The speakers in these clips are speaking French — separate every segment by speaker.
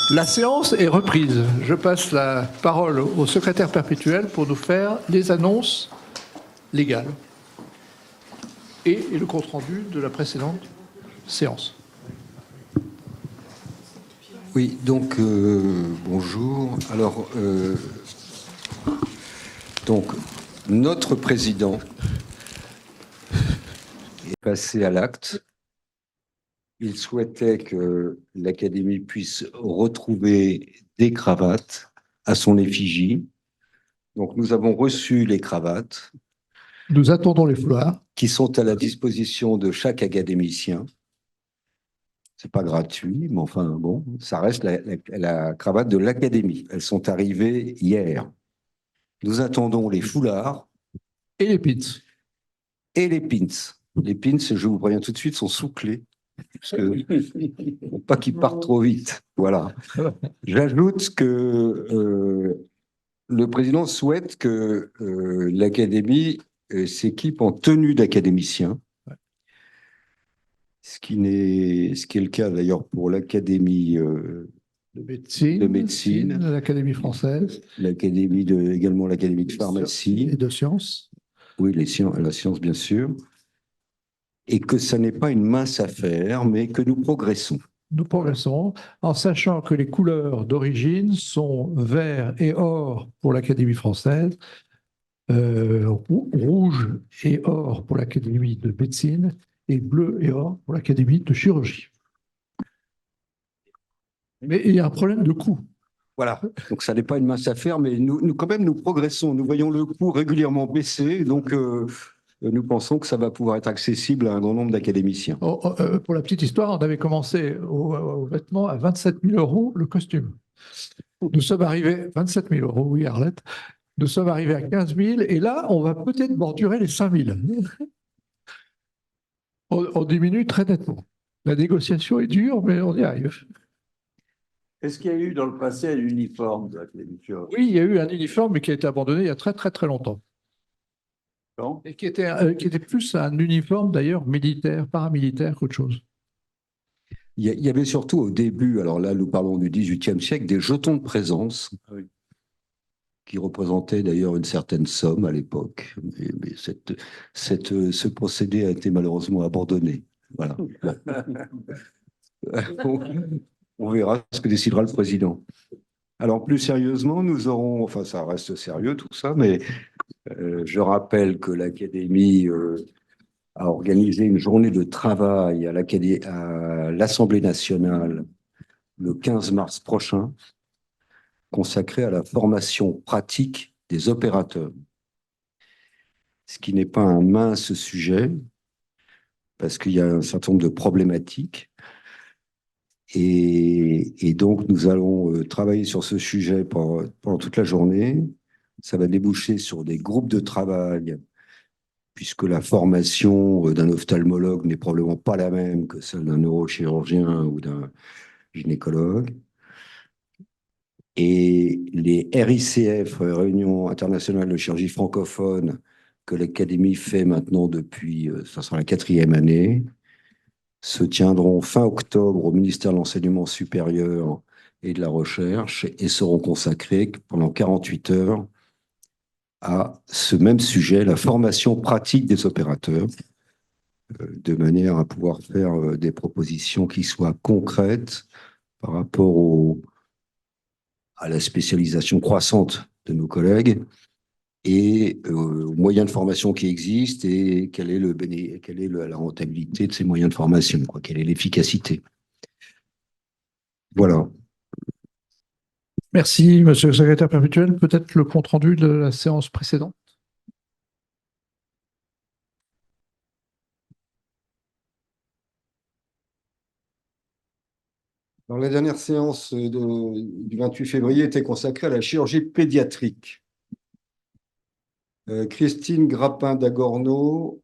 Speaker 1: La séance est reprise. Je passe la parole au secrétaire perpétuel pour nous faire les annonces légales et le compte-rendu de la précédente séance.
Speaker 2: Oui, donc bonjour. Alors, donc notre président est passé à l'acte. Il souhaitait que l'Académie puisse retrouver des cravates à son effigie. Donc, nous avons reçu les cravates.
Speaker 1: Nous attendons les foulards.
Speaker 2: Qui sont à la disposition de chaque académicien. C'est pas gratuit, mais enfin, bon, ça reste la cravate de l'Académie. Elles sont arrivées hier. Nous attendons les foulards.
Speaker 1: Et les pins.
Speaker 2: Et les pins. Les pins, je vous préviens tout de suite, sont sous clé. Parce que, pour pas qu'ils partent trop vite. Voilà. J'ajoute que le président souhaite que l'Académie s'équipe en tenue d'académicien. Ce qui est le cas d'ailleurs pour l'Académie de médecine,
Speaker 1: l'Académie française,
Speaker 2: également l'Académie de pharmacie.
Speaker 1: Et de sciences.
Speaker 2: Oui, la science, bien sûr. Et que ça n'est pas une mince affaire, mais que nous progressons.
Speaker 1: Nous progressons en sachant que les couleurs d'origine sont vert et or pour l'Académie française, rouge et or pour l'Académie de médecine et bleu et or pour l'Académie de chirurgie. Mais il y a un problème de coût.
Speaker 2: Voilà, donc ça n'est pas une mince affaire, mais nous quand même, nous progressons. Nous voyons le coût régulièrement baisser, donc nous pensons que ça va pouvoir être accessible à un grand nombre d'académiciens.
Speaker 1: Pour la petite histoire, on avait commencé aux vêtements à 27 000 € le costume. Nous sommes arrivés, 27 000 €, oui, Arlette. Nous sommes arrivés à 15 000 et là, on va peut-être bordurer les 5 000. On diminue très nettement. La négociation est dure, mais on y arrive.
Speaker 3: Est-ce qu'il y a eu dans le passé un uniforme de l'Académie?
Speaker 1: Oui, il y a eu un uniforme, mais qui a été abandonné il y a très très très longtemps.
Speaker 3: Non.
Speaker 1: Et qui était plus un uniforme d'ailleurs militaire, paramilitaire qu'autre chose.
Speaker 2: Il y avait surtout au début, alors là nous parlons du XVIIIe siècle, des jetons de présence, oui, qui représentaient d'ailleurs une certaine somme à l'époque. Mais ce procédé a été malheureusement abandonné. Voilà. On verra ce que décidera le président. Alors plus sérieusement, nous aurons, enfin ça reste sérieux tout ça, mais je rappelle que l'Académie a organisé une journée de travail à l'Assemblée nationale le 15 mars prochain, consacrée à la formation pratique des opérateurs. Ce qui n'est pas un mince sujet, parce qu'il y a un certain nombre de problématiques. Et donc, nous allons travailler sur ce sujet pendant toute la journée. Ça va déboucher sur des groupes de travail, puisque la formation d'un ophtalmologue n'est probablement pas la même que celle d'un neurochirurgien ou d'un gynécologue. Et les RICF, Réunions internationales de chirurgie francophone, que l'Académie fait maintenant depuis, ça sera la 4e année, se tiendront fin octobre au ministère de l'Enseignement supérieur et de la Recherche et seront consacrés pendant 48 heures à ce même sujet, la formation pratique des opérateurs, de manière à pouvoir faire des propositions qui soient concrètes par rapport à la spécialisation croissante de nos collègues et aux moyens de formation qui existent et quelle est la rentabilité de ces moyens de formation, quelle est l'efficacité. Voilà.
Speaker 1: Merci, monsieur le secrétaire perpétuel. Peut-être le compte-rendu de la séance précédente.
Speaker 2: Alors, la dernière séance du 28 février était consacrée à la chirurgie pédiatrique. Christine Grappin-Dagorno,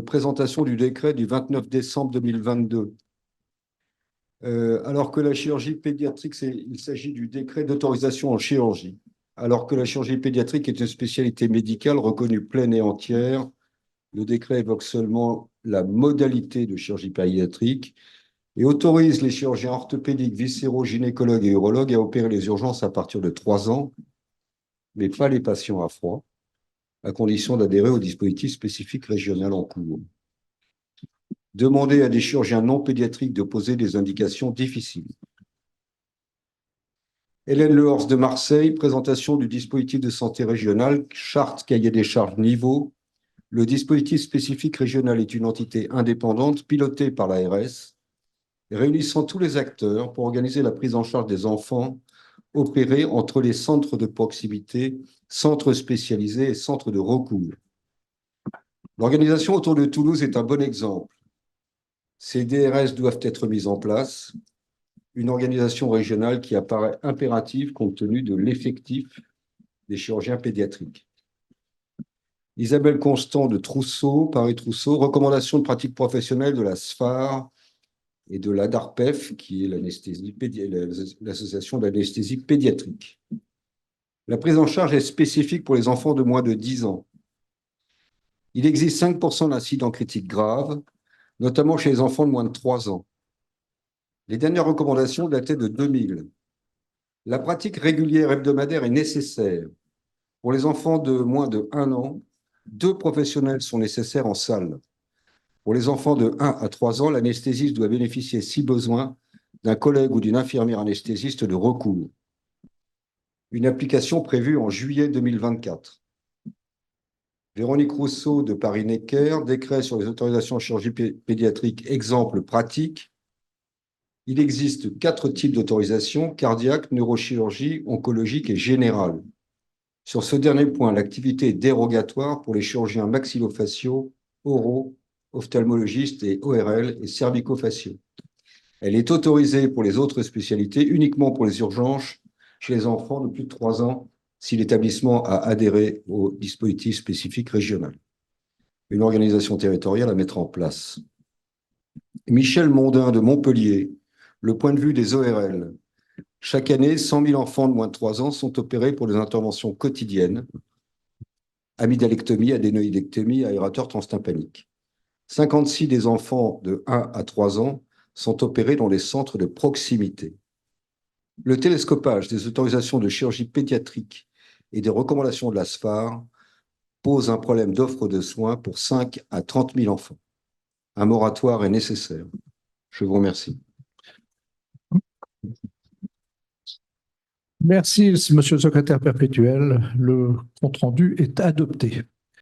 Speaker 2: présentation du décret du 29 décembre 2022. Alors que la chirurgie pédiatrique, il s'agit du décret d'autorisation en chirurgie. Alors que la chirurgie pédiatrique est une spécialité médicale reconnue pleine et entière, le décret évoque seulement la modalité de chirurgie pédiatrique et autorise les chirurgiens orthopédiques, viscéraux, gynécologues et urologues à opérer les urgences à partir de 3 ans, mais pas les patients à froid, à condition d'adhérer au dispositif spécifique régional en cours. Demander à des chirurgiens non pédiatriques de poser des indications difficiles. Hélène Lehors de Marseille, présentation du dispositif de santé régional, charte cahier des charges niveau. Le dispositif spécifique régional est une entité indépendante pilotée par l'ARS, réunissant tous les acteurs pour organiser la prise en charge des enfants opérés entre les centres de proximité, centres spécialisés et centres de recours. L'organisation autour de Toulouse est un bon exemple. Ces DRS doivent être mises en place, une organisation régionale qui apparaît impérative compte tenu de l'effectif des chirurgiens pédiatriques. Isabelle Constant de Trousseau, Paris Trousseau, recommandation de pratique professionnelle de la SFAR et de l'ADARPEF, qui est l'association d'anesthésie pédiatrique. La prise en charge est spécifique pour les enfants de moins de 10 ans. Il existe 5% d'incidents critiques graves, notamment chez les enfants de moins de 3 ans. Les dernières recommandations dataient de 2000. La pratique régulière hebdomadaire est nécessaire. Pour les enfants de moins de 1 an, 2 professionnels sont nécessaires en salle. Pour les enfants de 1 à 3 ans, l'anesthésiste doit bénéficier, si besoin, d'un collègue ou d'une infirmière anesthésiste de recours. Une application prévue en juillet 2024. Véronique Rousseau de Paris-Necker, décret sur les autorisations en chirurgie pédiatrique, exemple pratique. Il existe 4 types d'autorisation, cardiaque, neurochirurgie, oncologique et générale. Sur ce dernier point, l'activité est dérogatoire pour les chirurgiens maxillofaciaux, oraux, ophtalmologistes et ORL et cervico-faciaux. Elle est autorisée pour les autres spécialités uniquement pour les urgences chez les enfants de plus de 3 ans si l'établissement a adhéré au dispositif spécifique régional. Une organisation territoriale à mettre en place. Michel Mondin de Montpellier, le point de vue des ORL. Chaque année, 100 000 enfants de moins de 3 ans sont opérés pour des interventions quotidiennes, amygdalectomie, adénoïdectomie, aérateur transtympanique. 56 des enfants de 1 à 3 ans sont opérés dans les centres de proximité. Le télescopage des autorisations de chirurgie pédiatrique et des recommandations de la SFAR pose un problème d'offre de soins pour 5 à 30 000 enfants. Un moratoire est nécessaire. Je vous remercie.
Speaker 1: Merci, monsieur le secrétaire perpétuel. Le compte-rendu est adopté.